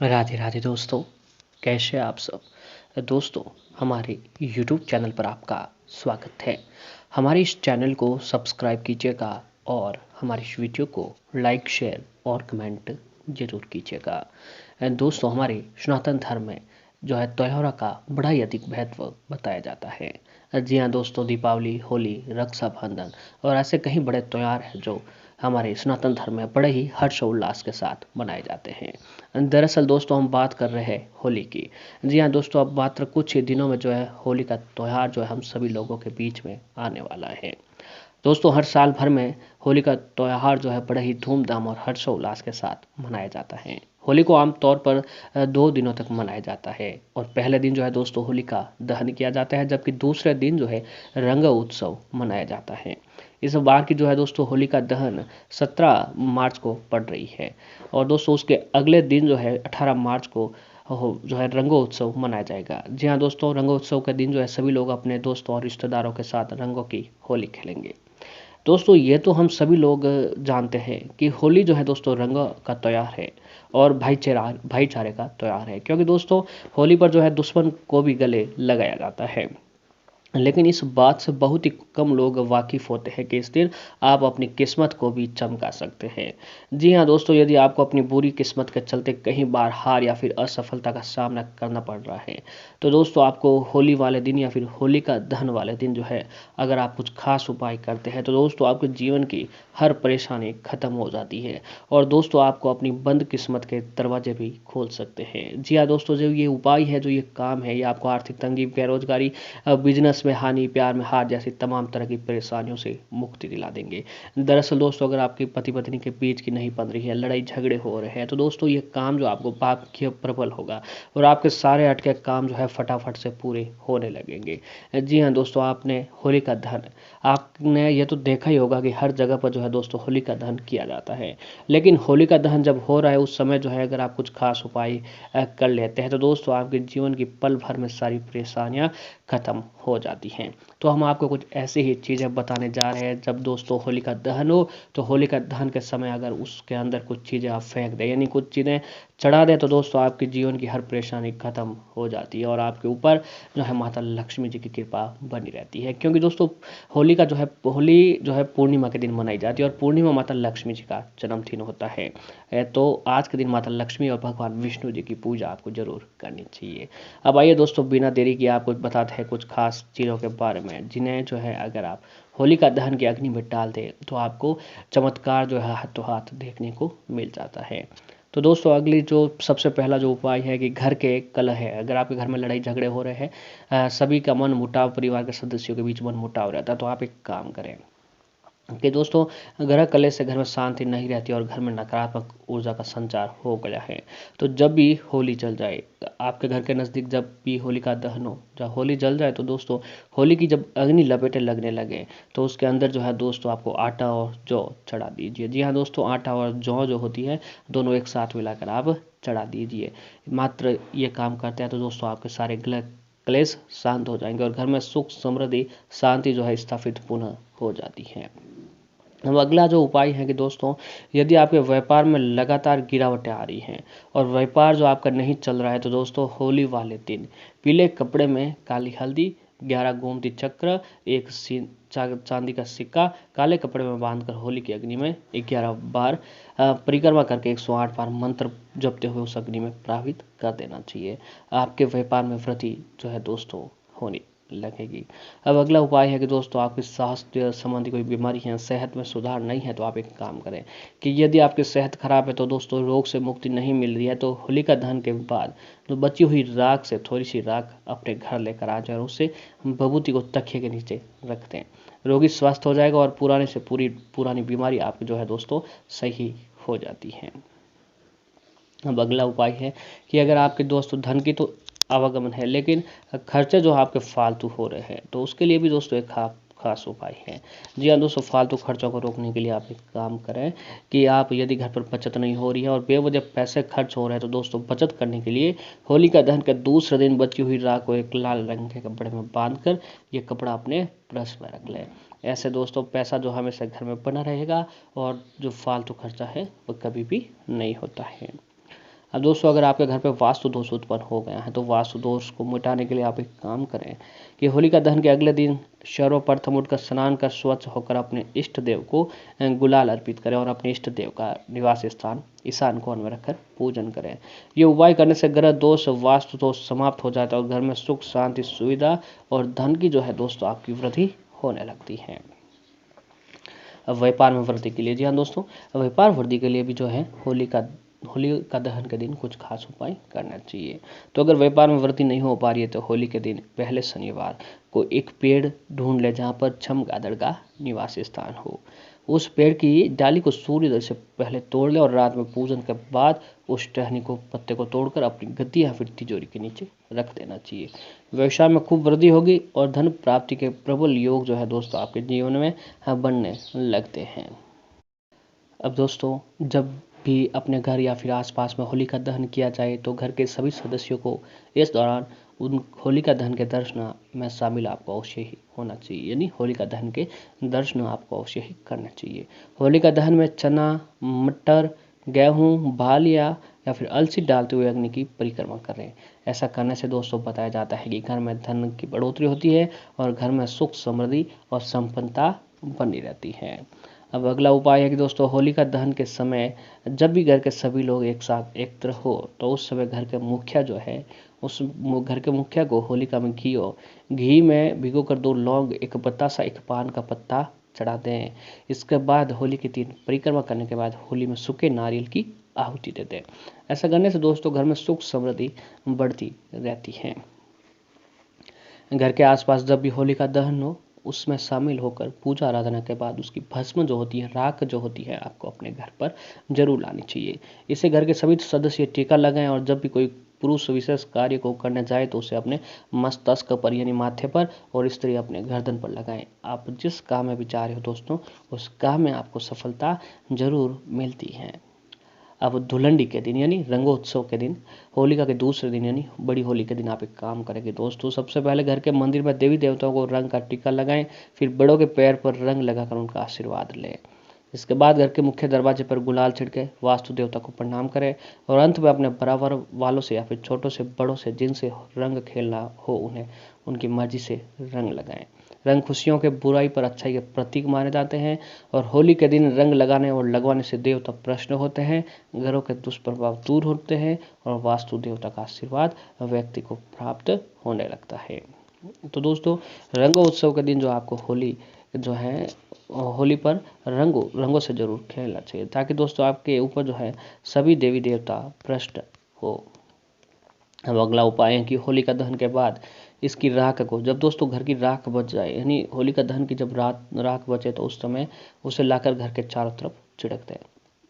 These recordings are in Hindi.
राधे राधे दोस्तों, कैसे आप सब। दोस्तों, हमारे YouTube चैनल पर आपका स्वागत है। हमारे इस चैनल को सब्सक्राइब कीजिएगा और हमारी इस वीडियो को लाइक शेयर और कमेंट जरूर कीजिएगा। दोस्तों, हमारे सनातन धर्म में जो है त्योहारों का बड़ा ही अधिक महत्व बताया जाता है। जी हाँ दोस्तों, दीपावली, होली, रक्षाबंधन और ऐसे कई बड़े त्योहार हैं जो हमारे सनातन धर्म में बड़े ही हर्षोल्लास के साथ मनाए जाते हैं। दरअसल दोस्तों, हम बात कर रहे हैं होली की। जी हाँ दोस्तों, अब मात्र कुछ ही दिनों में जो है होली का त्यौहार जो है हम सभी लोगों के बीच में आने वाला है। दोस्तों, हर साल भर में होली का त्यौहार जो है बड़े ही धूमधाम और हर्षोल्लास के साथ मनाया जाता है। होली को आमतौर पर 2 दिनों तक मनाया जाता है और पहले दिन जो है दोस्तों होली का दहन किया जाता है, जबकि दूसरे दिन जो है रंग उत्सव मनाया जाता है। इस बार की जो है दोस्तों होली का दहन 17 मार्च को पड़ रही है और दोस्तों उसके अगले दिन जो है 18 मार्च को जो है रंगोत्सव मनाया जाएगा। जी हाँ दोस्तों, रंगोत्सव के दिन जो है सभी लोग अपने दोस्तों और रिश्तेदारों के साथ रंगों की होली खेलेंगे। दोस्तों, ये तो हम सभी लोग जानते हैं कि होली जो है दोस्तों रंग का त्योहार है और भाईचारे का त्योहार है, क्योंकि दोस्तों होली पर जो है दुश्मन को भी गले लगाया जाता है। लेकिन इस बात से बहुत ही कम लोग वाकिफ होते हैं कि इस दिन आप अपनी किस्मत को भी चमका सकते हैं। जी हाँ दोस्तों, यदि आपको अपनी बुरी किस्मत के चलते कई बार हार या फिर असफलता का सामना करना पड़ रहा है, तो दोस्तों आपको होली वाले दिन या फिर होली का दहन वाले दिन जो है अगर आप कुछ खास उपाय करते हैं तो दोस्तों आपके जीवन की हर परेशानी खत्म हो जाती है और दोस्तों आपको अपनी बंद किस्मत के दरवाजे भी खोल सकते हैं। जी हाँ दोस्तों, जो ये उपाय है, जो ये काम है, ये आपको आर्थिक तंगी, बेरोजगारी, बिजनेस में हानि, प्यार में हार जैसी तमाम तरह की परेशानियों से मुक्ति दिला देंगे। दरअसल दोस्तों, अगर आपकी पति पत्नी के बीच की नहीं बन रही है, लड़ाई झगड़े हो रहे हैं, तो दोस्तों ये काम जो आपको भाग्य प्रबल होगा और आपके सारे अटके काम जो है फटाफट से पूरे होने लगेंगे। जी हाँ दोस्तों, आपने होली का दहन, आपने ये तो देखा ही होगा कि हर जगह पर जो है दोस्तों होली का दहन किया जाता है। लेकिन होली का दहन जब हो रहा है उस समय जो है अगर आप कुछ खास उपाय कर लेते हैं तो दोस्तों आपके जीवन की पल भर में सारी परेशानियां खत्म हो जाती हैं। तो हम आपको कुछ ऐसी ही चीज़ें बताने जा रहे हैं। जब दोस्तों होली का दहन हो तो होली का दहन के समय अगर उसके अंदर कुछ चीज़ें आप फेंक दें, यानी कुछ चीज़ें चढ़ा दें, तो दोस्तों आपके जीवन की हर परेशानी खत्म हो जाती है और आपके ऊपर जो है माता लक्ष्मी जी की कृपा बनी रहती है। क्योंकि दोस्तों होली जो है पूर्णिमा के दिन मनाई जाती है और पूर्णिमा माता लक्ष्मी जी का जन्मदिन होता है। तो आज के दिन माता लक्ष्मी और भगवान विष्णु जी की पूजा आपको जरूर करनी चाहिए। अब आइए दोस्तों, बिना देरी किए आपको बताते हैं कुछ खास चीज़ों के बारे में जिन्हें जो है अगर आप होलिका दहन की अग्नि में डाल दें तो आपको चमत्कार जो है हाथों हाथ देखने को मिल जाता है। तो दोस्तों, अगली जो सबसे पहला जो उपाय है कि घर के कलह है, अगर आपके घर में लड़ाई झगड़े हो रहे हैं, सभी का मन मुटाव, परिवार के सदस्यों के बीच मन मुटाव रहता है, तो आप एक काम करें कि दोस्तों ग्रह कलह से घर में शांति नहीं रहती और घर में नकारात्मक ऊर्जा का संचार हो गया है। तो जब भी होली जल जाए, आपके घर के नज़दीक जब भी होली का दहन हो, जब होली जल जाए, तो दोस्तों होली की जब अग्नि लपेटे लगने लगे तो उसके अंदर जो है दोस्तों आपको आटा और जौ चढ़ा दीजिए। जी हाँ दोस्तों, आटा और जौ जो होती है दोनों एक साथ मिलाकर आप चढ़ा दीजिए। मात्र ये काम करते हैं तो दोस्तों आपके सारे क्लेश शांत हो जाएंगे और घर में सुख, समृद्धि, शांति जो है स्थापित पुनः हो जाती है। अब अगला जो उपाय है कि दोस्तों, यदि आपके व्यापार में लगातार गिरावटें आ रही हैं और व्यापार जो आपका नहीं चल रहा है, तो दोस्तों होली वाले दिन पीले कपड़े में काली हल्दी, 11 गोमती चक्र, एक चांदी का सिक्का काले कपड़े में बांधकर होली की अग्नि में 11 बार परिक्रमा करके 108 बार मंत्र जपते हुए उस अग्नि में प्रवाहित कर देना चाहिए। आपके व्यापार में वृद्धि जो है दोस्तों होनी लगेगी। अब अगला उपाय है कि दोस्तों आपकी स्वास्थ्य संबंधी कोई बीमारी है, सेहत में सुधार नहीं है, तो आप एक काम करें कि यदि आपकी सेहत खराब है, तो दोस्तों रोग से मुक्ति नहीं मिल रही है, तो होलिका दहन के बाद जो बची हुई राख से थोड़ी सी राख अपने घर लेकर आ जाए और उससे भभूति को तकिए के नीचे रख दें। रोगी स्वस्थ हो जाएगा और पुराने से पुरानी बीमारी आपकी जो है दोस्तों सही हो जाती है। अब अगला उपाय है कि अगर आपके दोस्तों धन की तो आवागमन है, लेकिन खर्चे जो आपके फालतू हो रहे हैं, तो उसके लिए भी दोस्तों एक खास उपाय है। जी हाँ दोस्तों, फालतू खर्चों को रोकने के लिए आप एक काम करें कि आप यदि घर पर बचत नहीं हो रही है और बेवजह पैसे खर्च हो रहे हैं, तो दोस्तों बचत करने के लिए होलिका दहन के दूसरे दिन बची हुई राख को एक लाल रंग के कपड़े में बांधकर ये कपड़ा अपने पर्स में रख लें। ऐसे दोस्तों पैसा जो हमेशा घर में बना रहेगा और जो फालतू खर्चा है वो कभी भी नहीं होता है। अब दोस्तों अगर आपके घर पे वास्तु दोष उत्पन्न हो गया है तो वास्तु दोष को मिटाने के लिए आप एक काम करें कि होलिका दहन के अगले दिन सर्वप्रथम उठकर स्नान कर स्वच्छ होकर अपने इष्ट देव को गुलाल अर्पित करें और अपने इष्ट देव का निवास स्थान ईशान कोण में रखकर पूजन करें। ये उपाय करने से ग्रह दोष वास्तु दोष समाप्त हो जाता है और घर में सुख शांति सुविधा और धन की जो है दोस्तों आपकी वृद्धि होने लगती है। अब व्यापार में वृद्धि के लिए, जी हाँ दोस्तों, व्यापार वृद्धि के लिए भी जो है होली का दहन के दिन कुछ खास उपाय करना चाहिए। तो अगर व्यापार में वृद्धि नहीं हो पा रही है तो होली के दिन पहले शनिवार को एक पेड़ ढूंढ ले जहाँ पर चमगादड़ का निवास स्थान हो। उस पेड़ की डाली को सूर्योदय से पहले तोड़ ले और रात में पूजन के बाद उस टहनी को पत्ते को तोड़कर अपनी गद्दी या फिर तिजोरी के नीचे रख देना चाहिए। व्यवसाय में खूब वृद्धि होगी और धन प्राप्ति के प्रबल योग जो है दोस्तों आपके जीवन में बनने लगते हैं। अब दोस्तों जब भी अपने घर या फिर आसपास में होलिका दहन किया जाए तो घर के सभी सदस्यों को इस दौरान उन होलिका दहन के दर्शन में शामिल आपको अवश्य ही होना चाहिए, यानी होलिका दहन के दर्शन आपको अवश्य ही करना चाहिए। होलिका दहन में चना, मटर, गेहूं, बाल या फिर अलसी डालते हुए अग्नि की परिक्रमा करें। ऐसा करने से दोस्तों बताया जाता है कि घर में धन की बढ़ोतरी होती है और घर में सुख समृद्धि और संपन्नता बनी रहती है। अब अगला उपाय है कि दोस्तों होलिका दहन के समय जब भी घर के सभी लोग एक साथ एकत्र हो तो उस समय घर के मुखिया जो है उस घर के मुखिया को होलिका में घी में भिगोकर 2 लौंग, एक बतासा, एक पान का पत्ता चढ़ा दें। इसके बाद होली के दिन परिक्रमा करने के बाद होली में सूखे नारियल की आहुति दे दें। ऐसा करने से दोस्तों घर में सुख समृद्धि बढ़ती रहती है। घर के आसपास जब भी होलिका दहन हो उसमें शामिल होकर पूजा आराधना के बाद उसकी भस्म जो होती है, राख जो होती है, आपको अपने घर पर जरूर लानी चाहिए। इससे घर के सभी सदस्य टीका लगाएं और जब भी कोई पुरुष विशेष कार्य को करने जाए तो उसे अपने मस्तक पर यानी माथे पर और स्त्री अपने गर्दन पर लगाएं। आप जिस काम में भी जा रहे हो दोस्तों उस काम में आपको सफलता जरूर मिलती है। अब धुलंडी के दिन यानी रंगोत्सव के दिन, होलिका के दूसरे दिन यानी बड़ी होली के दिन आप एक काम करेंगे दोस्तों। सबसे पहले घर के मंदिर में देवी देवताओं को रंग का टीका लगाएं, फिर बड़ों के पैर पर रंग लगाकर उनका आशीर्वाद लें। इसके बाद घर के मुख्य दरवाजे पर गुलाल छिड़के वास्तु देवता को प्रणाम करें और अंत में अपने बराबर वालों से या फिर छोटों से बड़ों से जिनसे रंग खेलना हो उन्हें उनकी मर्जी से रंग लगाएं। रंग खुशियों के बुराई पर अच्छाई के प्रतीक माने जाते हैं और होली के दिन रंग लगाने और लगवाने से देवता प्रसन्न होते हैं, घरों के दुष्प्रभाव दूर होते हैं और वास्तु देवता का आशीर्वाद व्यक्ति को प्राप्त होने लगता है। तो दोस्तों रंगोत्सव के दिन जो आपको होली जो है होली पर रंगों से जरूर खेलना चाहिए ताकि दोस्तों आपके ऊपर जो है सभी देवी देवता प्रसन्न हो। अब अगला उपाय है कि होलिका दहन के बाद इसकी राख को, जब दोस्तों घर की राख बच जाए यानी होलिका दहन की जब राख बचे तो उस समय उसे लाकर घर के चारों तरफ छिड़क दें।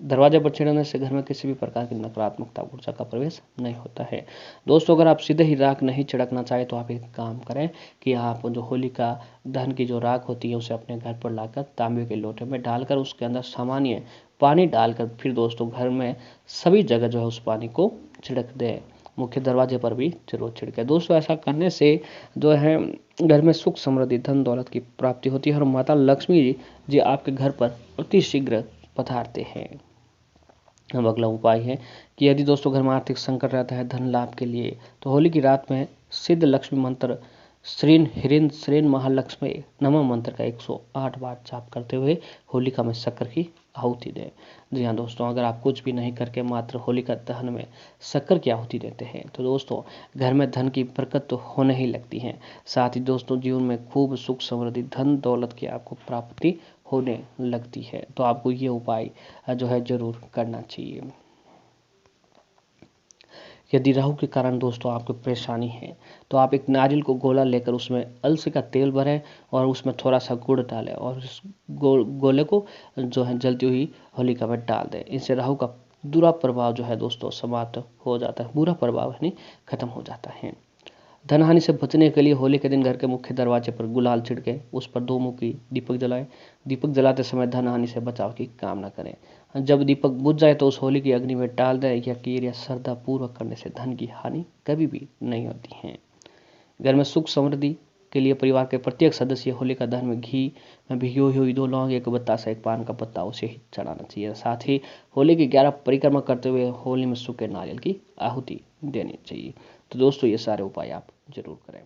दरवाजे पर छिड़कने से घर में किसी भी प्रकार की नकारात्मकता ऊर्जा का प्रवेश नहीं होता है। दोस्तों अगर आप सीधे ही राख नहीं छिड़कना चाहे तो आप एक काम करें कि आप जो होलिका दहन की जो राख होती है उसे अपने घर पर लाकर तांबे के लोटे में डालकर उसके अंदर सामान्य पानी डालकर फिर दोस्तों घर में सभी जगह जो है उस पानी को छिड़क दें। मुख्य दरवाजे पर भी जरूर छिड़के। दोस्तों ऐसा करने से जो है घर में सुख समृद्धि धन दौलत की प्राप्ति होती है और माता लक्ष्मी जी आपके घर पर अति शीघ्र पधारते हैं। अब अगला उपाय है कि यदि दोस्तों घर में आर्थिक संकट रहता है धन लाभ के लिए तो होली की रात में सिद्ध लक्ष्मी मंत्र श्रीन ह्रीं श्रीं महालक्ष्मी नमः मंत्र का 108 बार जाप करते हुए होलिका में शक्कर की आहुति दें। जी हाँ दोस्तों अगर आप कुछ भी नहीं करके मात्र होलिका दहन में शक्कर की आहुति देते हैं तो दोस्तों घर में धन की बरकत तो होने ही लगती है, साथ ही दोस्तों जीवन में खूब सुख समृद्धि धन दौलत की आपको प्राप्ति होने लगती है। तो आपको ये उपाय जो है जरूर करना चाहिए। यदि राहु के कारण दोस्तों आपको परेशानी है तो आप एक नारियल को गोला लेकर उसमें अलसी का तेल भरें और उसमें थोड़ा सा गुड़ डालें और उस गोले को जो है जलती हुई होलिका में डाल दें। इससे राहु का बुरा प्रभाव जो है दोस्तों समाप्त हो जाता है, बुरा प्रभाव यानी खत्म हो जाता है। धन हानि से बचने के लिए होली के दिन घर के मुख्य दरवाजे पर गुलाल छिड़के उस पर 2 मुखी दीपक जलाएं। दीपक जलाते समय धन हानि से बचाव की कामना करें। जब दीपक बुझ जाए तो उस होली की अग्नि में डाल दें या कीर या श्रद्धा पूर्वक करने से धन की हानि कभी भी नहीं होती है। घर में सुख समृद्धि के लिए परिवार के प्रत्येक सदस्य होलिका दहन में घी में भिगी हुई 2 लौंग, 1 बतासा, 1 पान का पत्ता उसे ही चढ़ाना चाहिए। साथ ही होली की 11 परिक्रमा करते हुए होली में सूखे नारियल की आहुति देनी चाहिए। तो दोस्तों ये सारे उपाय आप जरूर करें।